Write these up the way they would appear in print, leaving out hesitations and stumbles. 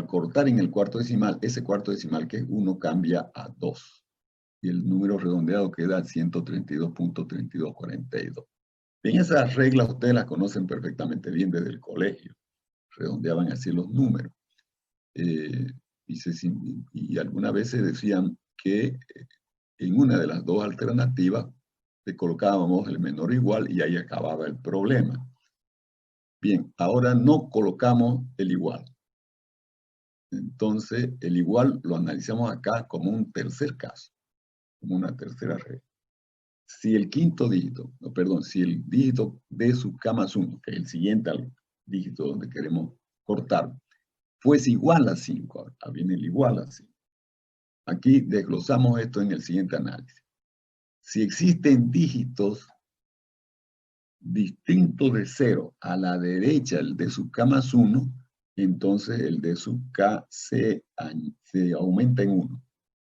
al cortar en el cuarto decimal, ese cuarto decimal que es 1 cambia a 2. Y el número redondeado queda 132.3242. Bien, esas reglas ustedes las conocen perfectamente bien desde el colegio. Redondeaban así los números. Y algunas veces decían que en una de las dos alternativas le colocábamos el menor o igual y ahí acababa el problema. Bien, ahora no colocamos el igual. Entonces, el igual lo analizamos acá como un tercer caso, como una tercera regla. Si el quinto dígito, si el dígito de sub k más 1, que es el siguiente al dígito donde queremos cortar, fuese igual a 5, ahora viene el igual a 5. Aquí desglosamos esto en el siguiente análisis. Si existen dígitos distintos de 0 a la derecha del d sub k más 1, entonces el d sub k se aumenta en 1.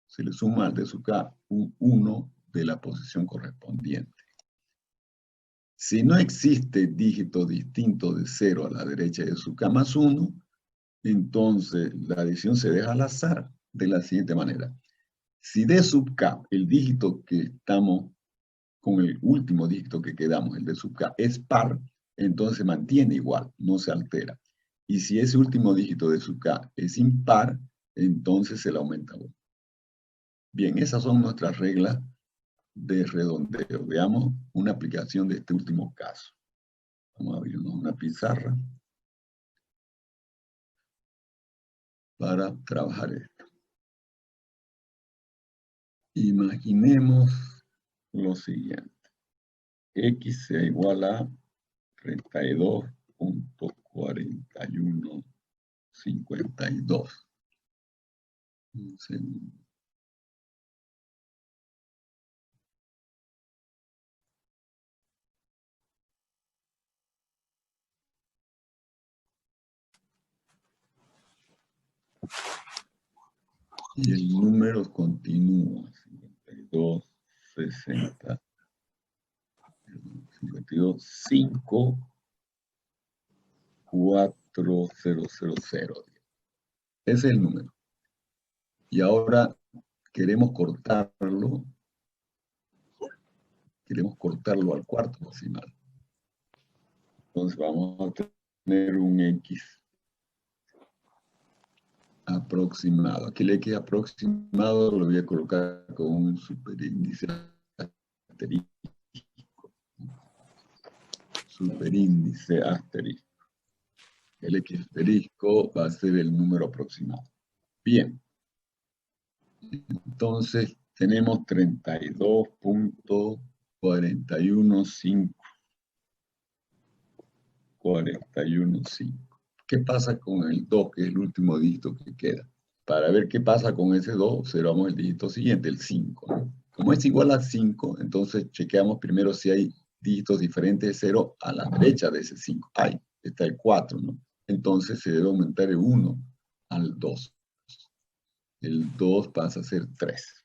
Se le suma al d sub k un 1 de la posición correspondiente. Si no existe dígito distinto de 0 a la derecha de sub k más 1, entonces la adición se deja al azar de la siguiente manera. Si d sub k, el dígito que estamos con el último dígito que quedamos, el d sub k, es par, entonces se mantiene igual, no se altera. Y si ese último dígito de sub k es impar, entonces se le aumenta 1. Bien, esas son nuestras reglas de redondeo. Veamos una aplicación de este último caso. Vamos a abrirnos una pizarra para trabajar esto. Imaginemos lo siguiente. X sea igual a 32.4152. Un segundo. Y el número continúa. 52, 60, 52, 5, 4, 0, 0, 0. Ese es el número. Y ahora queremos cortarlo al cuarto decimal. Entonces vamos a tener un X aproximado. Aquí el X aproximado lo voy a colocar con un superíndice asterisco. Superíndice asterisco. El X asterisco va a ser el número aproximado. Bien. Entonces tenemos 32.415. 41.5. ¿Qué pasa con el 2, que es el último dígito que queda? Para ver qué pasa con ese 2, observamos el dígito siguiente, el 5. ¿No? Como es igual a 5, entonces chequeamos primero si hay dígitos diferentes de 0 a la derecha de ese 5. Ahí está el 4, ¿no? Entonces se debe aumentar el 1 al 2. El 2 pasa a ser 3.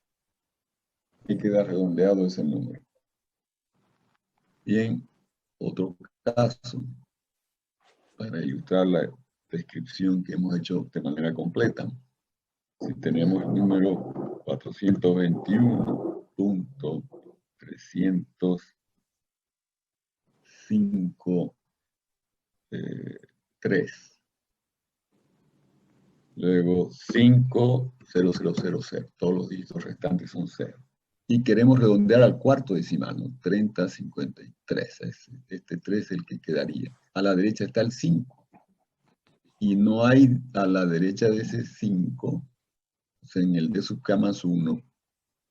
Y queda redondeado ese número. Bien, otro caso, para ilustrar la descripción que hemos hecho de manera completa. Si tenemos el número 421.305.3. Luego 5,0000. Todos los dígitos restantes son 0. Y queremos redondear al cuarto decimal, ¿no? 30,53. Este 3 es el que quedaría. A la derecha está el 5. Y no hay a la derecha de ese 5, o sea, en el d sub k más 1,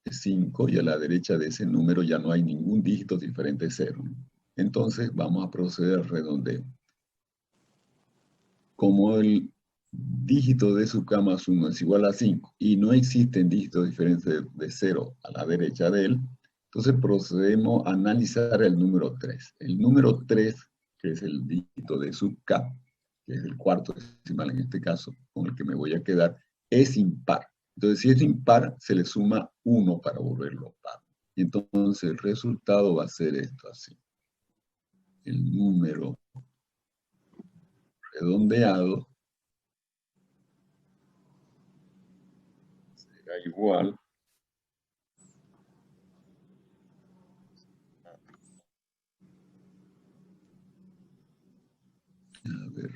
es 5, y a la derecha de ese número ya no hay ningún dígito diferente de 0. Entonces vamos a proceder al redondeo. Como el dígito de sub k más 1 es igual a 5, y no existen dígitos diferentes de 0 a la derecha de él, entonces procedemos a analizar el número 3. El número 3, que es el dígito de sub k, que es el cuarto decimal en este caso, con el que me voy a quedar, es impar. Entonces, si es impar, se le suma 1 para volverlo par. Y entonces el resultado va a ser esto así. El número redondeado da igual a ver,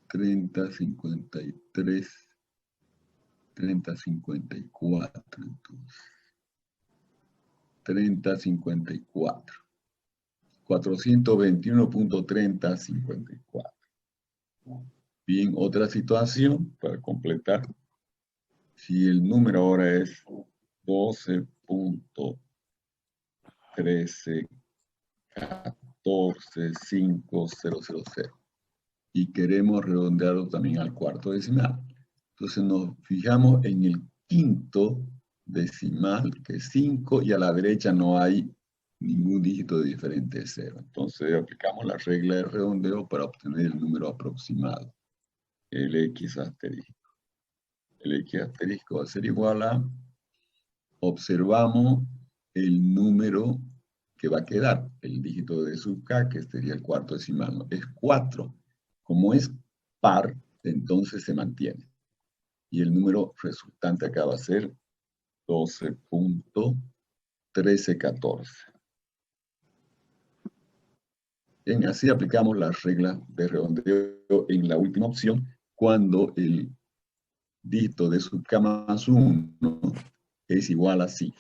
30, 53, 30, 54, entonces. 30, 54. 421.3054. Bien, otra situación para completar. Si el número ahora es 12.13.14.5.000 y queremos redondearlo también al cuarto decimal. Entonces nos fijamos en el quinto decimal, que es 5, y a la derecha no hay ningún dígito de diferente de 0. Entonces aplicamos la regla de redondeo para obtener el número aproximado, el x asterisco. El x asterisco va a ser igual a, observamos el número que va a quedar, el dígito de sub k, que sería el cuarto decimal, ¿no? Es 4. Como es par, entonces se mantiene. Y el número resultante acá va a ser 12.1314. Bien, así aplicamos las reglas de redondeo en la última opción, cuando el dígito de sub k más 1 es igual a 5.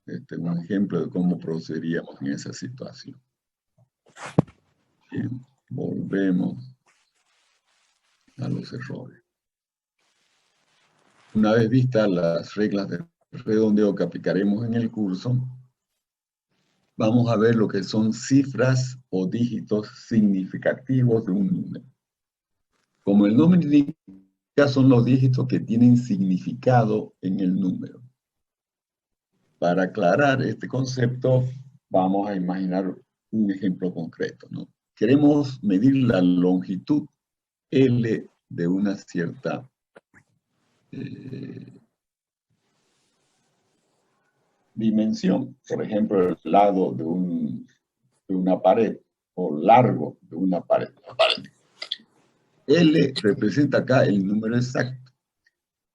Este es un ejemplo de cómo procederíamos en esa situación. Bien, volvemos a los errores. Una vez vistas las reglas de redondeo que aplicaremos en el curso, vamos a ver lo que son cifras o dígitos significativos de un número. Como el nombre indica, son los dígitos que tienen significado en el número. Para aclarar este concepto, vamos a imaginar un ejemplo concreto, ¿no? Queremos medir la longitud L de una cierta dimensión. Por ejemplo, el lado de una pared o largo de una pared. L representa acá el número exacto.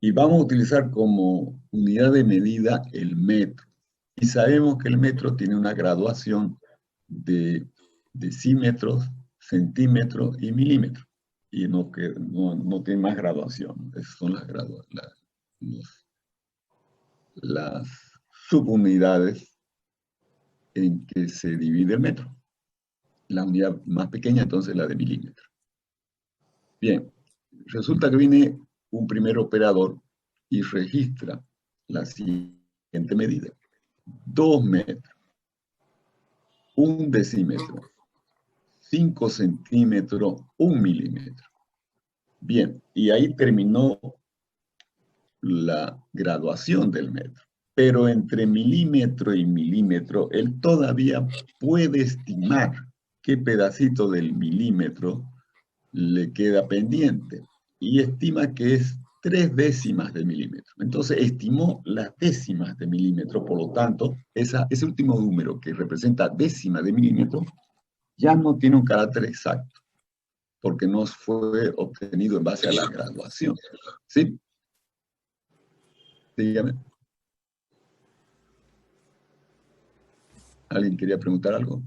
Y vamos a utilizar como unidad de medida el metro. Y sabemos que el metro tiene una graduación de decímetros, centímetros y milímetros. Y no tiene más graduación. Esas son las subunidades en que se divide el metro. La unidad más pequeña, entonces, la de milímetro. Bien, resulta que viene un primer operador y registra la siguiente medida. 2 metros, 1 decímetro, 5 centímetros, 1 milímetro. Bien, y ahí terminó la graduación del metro. Pero entre milímetro y milímetro, él todavía puede estimar qué pedacito del milímetro le queda pendiente. Y estima que es 3 décimas de milímetro. Entonces estimó las décimas de milímetro, por lo tanto, ese último número que representa décima de milímetro ya no tiene un carácter exacto, porque no fue obtenido en base a la graduación. ¿Sí? Dígame. ¿Alguien quería preguntar algo?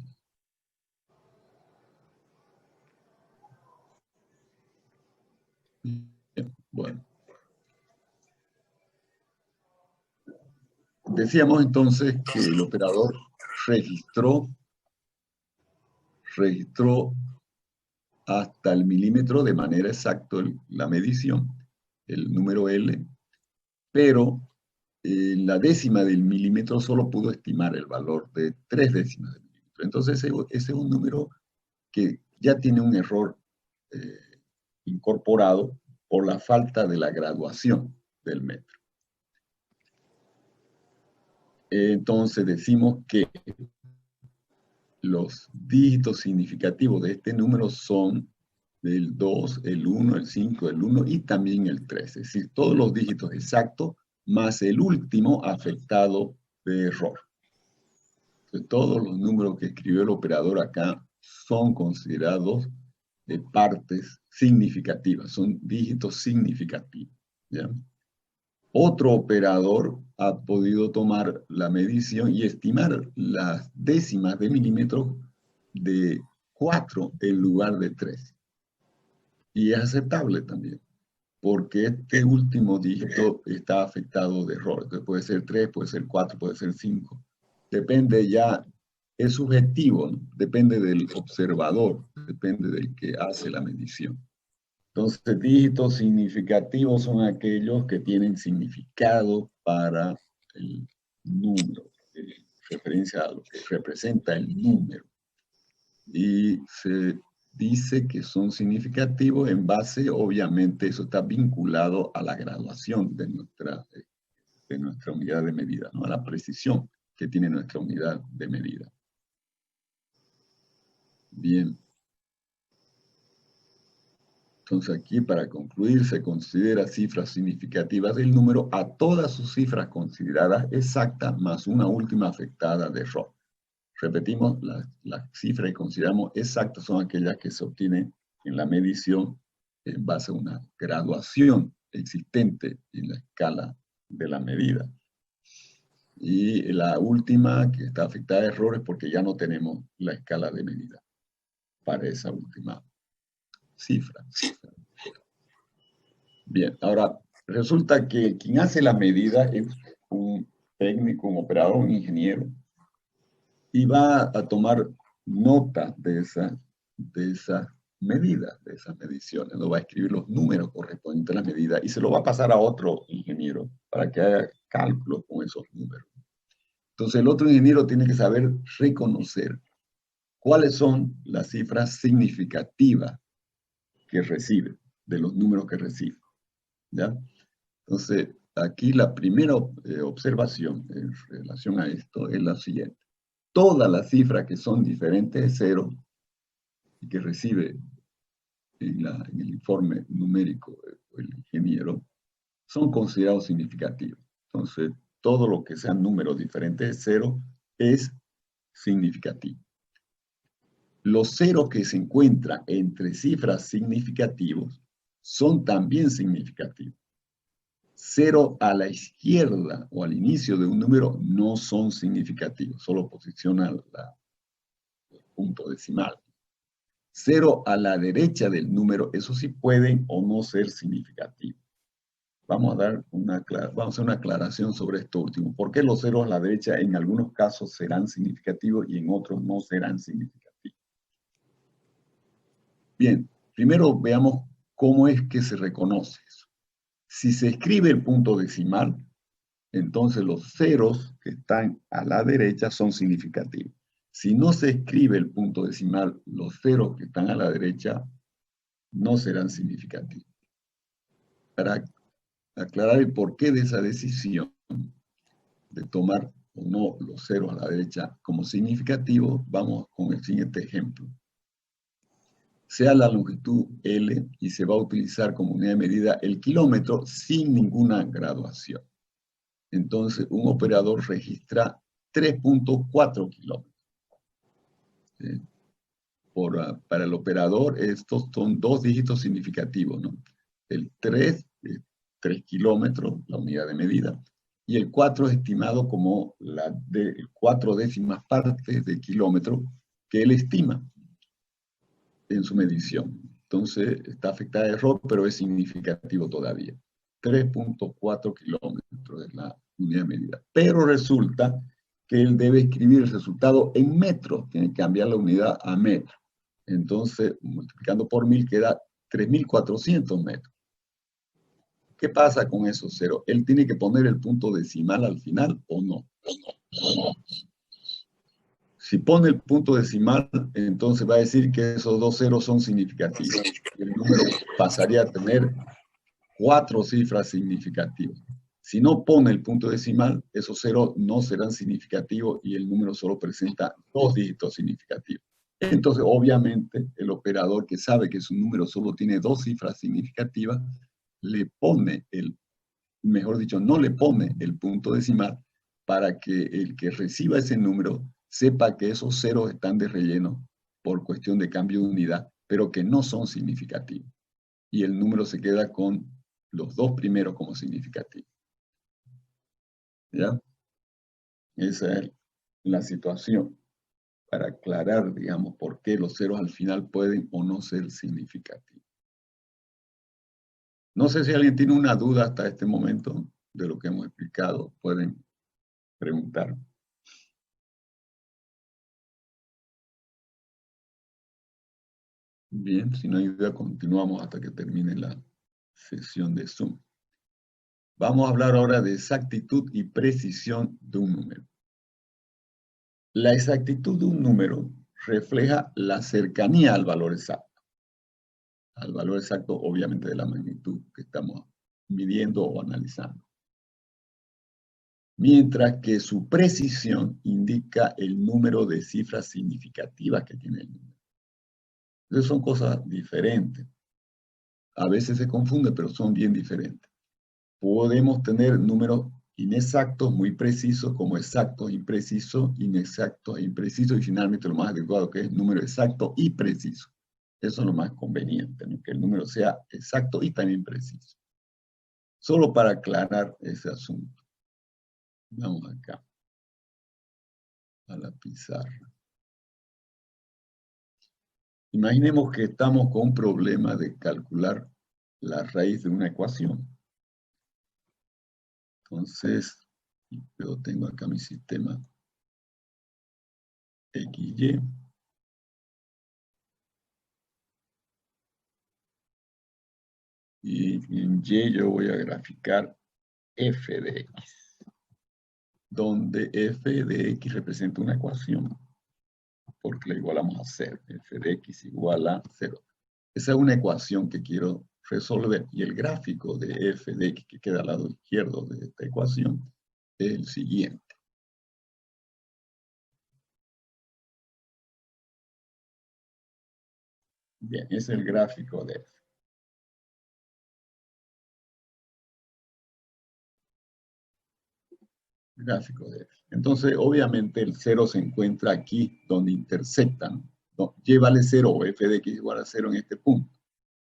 Bien, bueno. Decíamos entonces que el operador registró hasta el milímetro de manera exacta la medición, el número L, pero la décima del milímetro solo pudo estimar el valor de 3 décimas del milímetro. Entonces ese es un número que ya tiene un error incorporado por la falta de la graduación del metro. Entonces decimos que los dígitos significativos de este número son el 2, el 1, el 5, el 1 y también el 3. Es decir, todos los dígitos exactos más el último afectado de error. Entonces, todos los números que escribió el operador acá son considerados partes significativas, son dígitos significativos, ¿ya? Otro operador ha podido tomar la medición y estimar las décimas de milímetros de 4 en lugar de 3. Y es aceptable también, porque este último dígito está afectado de error. Entonces puede ser 3, puede ser 4, puede ser 5. Depende ya, es subjetivo, ¿no? Depende del observador, depende del que hace la medición. Entonces, dígitos significativos son aquellos que tienen significado para el número, referencia a lo que representa el número. Y se dice que son significativos en base, obviamente, eso está vinculado a la graduación de nuestra unidad de medida, ¿no? A la precisión que tiene nuestra unidad de medida. Bien. Entonces aquí, para concluir, se considera cifras significativas del número a todas sus cifras consideradas exactas más una última afectada de error. Repetimos, las cifras que consideramos exactas son aquellas que se obtienen en la medición en base a una graduación existente en la escala de la medida. Y la última que está afectada de errores porque ya no tenemos la escala de medida para esa última cifra. Bien, ahora resulta que quien hace la medida es un técnico, un operador, un ingeniero, y va a tomar nota de esa medida, de esas mediciones, ¿no? Va a escribir los números correspondientes a la medida y se lo va a pasar a otro ingeniero para que haga cálculos con esos números. Entonces el otro ingeniero tiene que saber reconocer cuáles son las cifras significativas que recibe, de los números que recibe, ¿ya? Entonces, aquí la primera observación en relación a esto es la siguiente. Todas las cifras que son diferentes de 0 y que recibe en el informe numérico el ingeniero son considerados significativos. Entonces, todo lo que sean números diferentes de 0 es significativo. Los ceros que se encuentran entre cifras significativos son también significativos. 0 a la izquierda o al inicio de un número no son significativos, solo posiciona el punto decimal. 0 a la derecha del número, eso sí pueden o no ser significativos. Vamos a hacer una aclaración sobre esto último. ¿Por qué los ceros a la derecha en algunos casos serán significativos y en otros no serán significativos? Bien, primero veamos cómo es que se reconoce eso. Si se escribe el punto decimal, entonces los ceros que están a la derecha son significativos. Si no se escribe el punto decimal, los ceros que están a la derecha no serán significativos. Para aclarar el porqué de esa decisión de tomar o no los ceros a la derecha como significativos, vamos con el siguiente ejemplo. Sea la longitud L y se va a utilizar como unidad de medida el kilómetro sin ninguna graduación. Entonces, un operador registra 3.4 kilómetros. Para el operador, estos son dos dígitos significativos, ¿no? El 3 es 3 kilómetros, la unidad de medida, y el 4 es estimado como 4 décimas partes de kilómetro que él estima en su medición. Entonces, está afectada de error, pero es significativo todavía. 3.4 kilómetros es la unidad de medida. Pero resulta que él debe escribir el resultado en metros, tiene que cambiar la unidad a metro. Entonces, multiplicando por 1000 queda 3.400 metros. ¿Qué pasa con esos ceros? Él tiene que poner el punto decimal al final o no. Si pone el punto decimal, entonces va a decir que esos dos ceros son significativos. El número pasaría a tener 4 cifras significativas. Si no pone el punto decimal, esos ceros no serán significativos y el número solo presenta 2 dígitos significativos. Entonces, obviamente, el operador que sabe que su número solo tiene 2 cifras significativas, le pone mejor dicho, no le pone el punto decimal para que el que reciba ese número sepa que esos ceros están de relleno por cuestión de cambio de unidad pero que no son significativos. Y el número se queda con los dos primeros como significativos. ¿Ya? Esa es la situación para aclarar, digamos, por qué los ceros al final pueden o no ser significativos. No sé si alguien tiene una duda hasta este momento de lo que hemos explicado. Pueden preguntar. Bien, si no hay duda, continuamos hasta que termine la sesión de Zoom. Vamos a hablar ahora de exactitud y precisión de un número. La exactitud de un número refleja la cercanía al valor exacto. Al valor exacto, obviamente, de la magnitud que estamos midiendo o analizando. Mientras que su precisión indica el número de cifras significativas que tiene el número. Entonces son cosas diferentes. A veces se confunde, pero son bien diferentes. Podemos tener números inexactos, muy precisos, como exactos, imprecisos, inexactos e imprecisos, y finalmente lo más adecuado que es número exacto y preciso. Eso es lo más conveniente, ¿no? Que el número sea exacto y también preciso. Solo para aclarar ese asunto. Vamos acá, a la pizarra. Imaginemos que estamos con un problema de calcular la raíz de una ecuación. Entonces, yo tengo acá mi sistema XY. Y en Y yo voy a graficar f de x, donde f de x representa una ecuación, porque la igualamos a 0. F de x igual a 0. Esa es una ecuación que quiero resolver, y el gráfico de f de x que queda al lado izquierdo de esta ecuación es el siguiente. Bien, es el gráfico de f. Gráfico de f. Entonces, obviamente, el 0 se encuentra aquí donde intersectan. No, y vale 0, o f de x igual a 0 en este punto,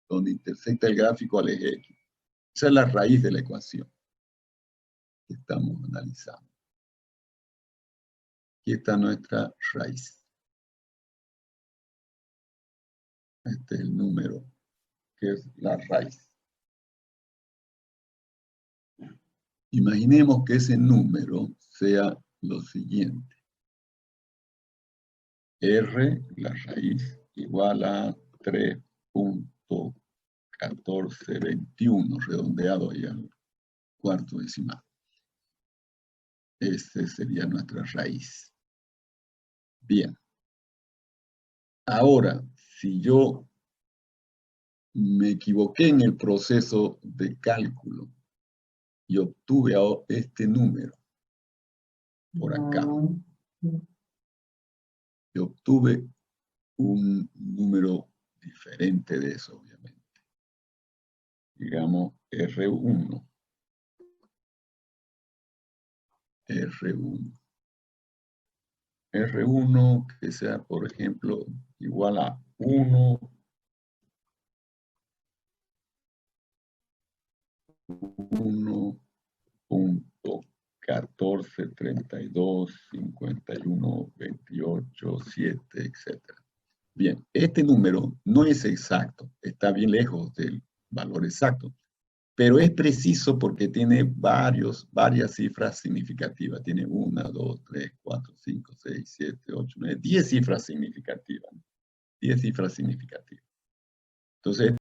donde intersecta el gráfico al eje x. Esa es la raíz de la ecuación que estamos analizando. Aquí está nuestra raíz. Este es el número, que es la raíz. Imaginemos que ese número sea lo siguiente. R, la raíz, igual a 3.1421, redondeado ahí al cuarto decimal. Esta sería nuestra raíz. Bien. Ahora, si yo me equivoqué en el proceso de cálculo y obtuve este número por acá, y obtuve un número diferente de eso, obviamente. Digamos R1. R1. R1 que sea, por ejemplo, igual a 1, 1.14325128 7, etc. Bien, este número no es exacto, está bien lejos del valor exacto, pero es preciso porque tiene varias cifras significativas. Tiene 1, 2, 3, 4, 5, 6, 7, 8, 9, 10 cifras significativas. 10 cifras significativas. Entonces,